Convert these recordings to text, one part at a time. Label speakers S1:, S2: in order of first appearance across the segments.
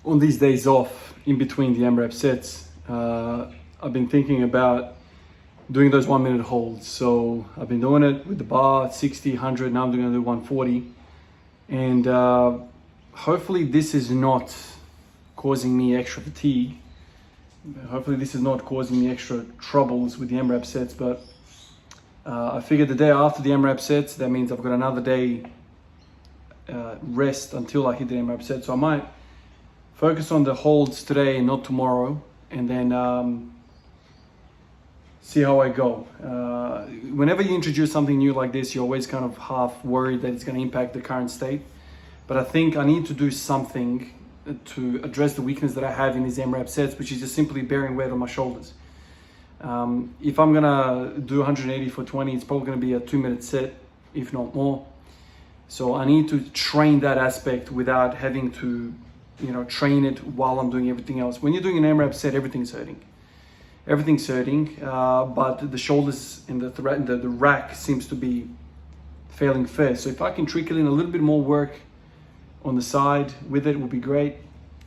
S1: on these days off in between the AMRAP sets, I've been thinking about doing those 1 minute holds. So I've been doing it with the bar, 60, 100, now I'm going to do 140. And hopefully this is not causing me extra fatigue. Hopefully this is not causing me extra troubles with the AMRAP sets, but I figured the day after the AMRAP sets, that means I've got another day rest until I hit the AMRAP set. So I might focus on the holds today and not tomorrow, and then see how I go. Whenever you introduce something new like this, you're always kind of half worried that it's going to impact the current state. But I think I need to do something to address the weakness that I have in these AMRAP sets, which is just simply bearing weight on my shoulders. If I'm gonna do 180 for 20, it's probably gonna be a 2 minute set, if not more. So I need to train that aspect without having to, train it while I'm doing everything else. When you're doing an AMRAP set, everything's hurting. Everything's hurting, but the shoulders and the rack seems to be failing first. So if I can trickle in a little bit more work on the side with it, would be great.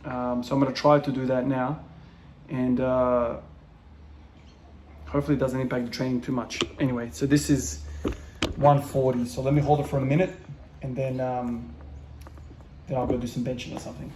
S1: So I'm going to try to do that now, and hopefully it doesn't impact the training too much. Anyway, so this is 140. So let me hold it for a minute, and then I'll go do some benching or something.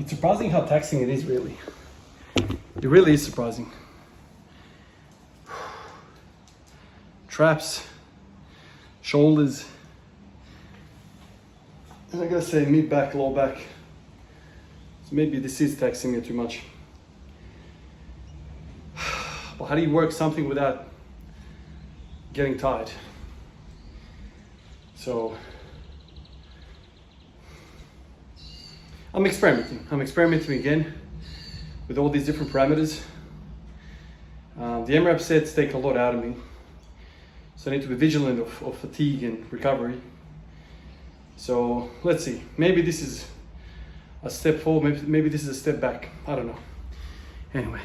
S1: It's surprising how taxing it is, really. It really is surprising. Traps, shoulders, and I gotta say mid back, low back. So maybe this is taxing me too much. But how do you work something without getting tired? So I'm experimenting. I'm experimenting again with all these different parameters. The AMRAP sets take a lot out of me, so I need to be vigilant of fatigue and recovery. So let's see. Maybe this is a step forward. Maybe this is a step back. I don't know. Anyway.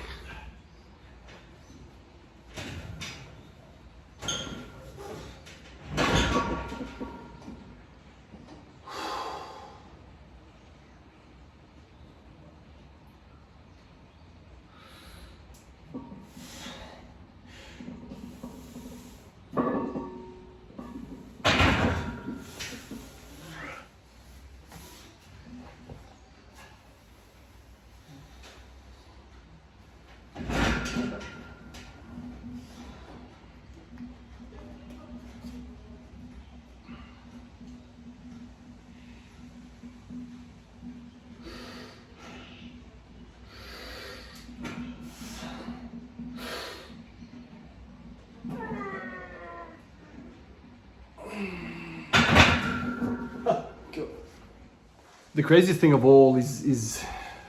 S1: The craziest thing of all is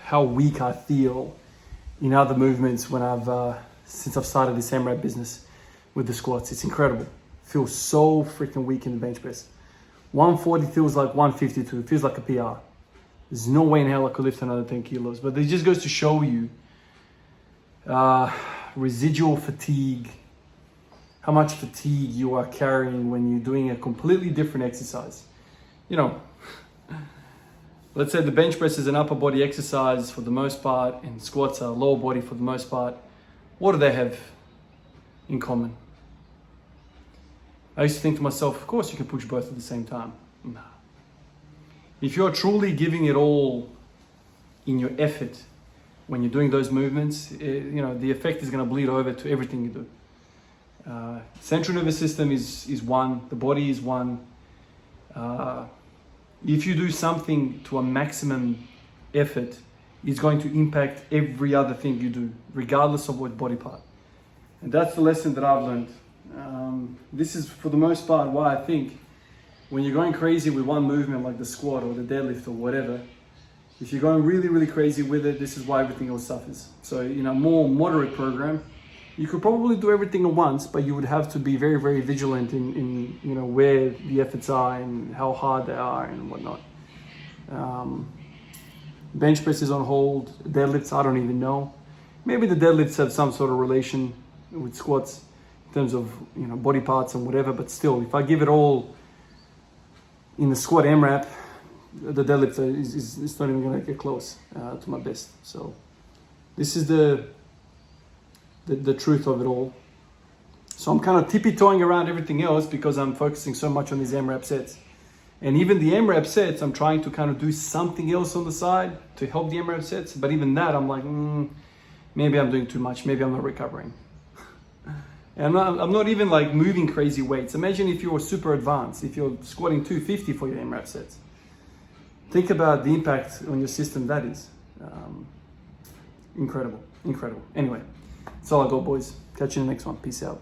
S1: how weak I feel in other movements when since I've started this AMRAP business with the squats. It's incredible. feel so freaking weak in the bench press. 140 feels like 152. It feels like a PR. There's no way in hell I could lift another 10 kilos. But it just goes to show you residual fatigue, how much fatigue you are carrying when you're doing a completely different exercise. You know, let's say the bench press is an upper body exercise for the most part, and squats are lower body for the most part. What do they have in common? I used to think to myself, of course you can push both at the same time. Nah. If you're truly giving it all in your effort when you're doing those movements, the effect is going to bleed over to everything you do. Central nervous system is one, the body is one. If you do something to a maximum effort, it's going to impact every other thing you do, regardless of what body part. And that's the lesson that I've learned. This is, for the most part, why I think when you're going crazy with one movement like the squat or the deadlift or whatever, if you're going really, really crazy with it, this is why everything else suffers. So in a more moderate program, you could probably do everything at once, but you would have to be very, very vigilant in where the efforts are and how hard they are and whatnot. Bench press is on hold. Deadlifts, I don't even know. Maybe the deadlifts have some sort of relation with squats in terms of body parts and whatever, but still, if I give it all in the squat AMRAP, the deadlift is not even going to get close to my best. So this is the truth of it all. So I'm kind of tippy-toeing around everything else because I'm focusing so much on these AMRAP sets. And even the AMRAP sets, I'm trying to kind of do something else on the side to help the AMRAP sets. But even that, I'm like, maybe I'm doing too much. Maybe I'm not recovering. And I'm not even like moving crazy weights. Imagine if you're super advanced, if you're squatting 250 for your AMRAP sets. Think about the impact on your system that is. Incredible. Anyway, that's all I got, boys. Catch you in the next one. Peace out.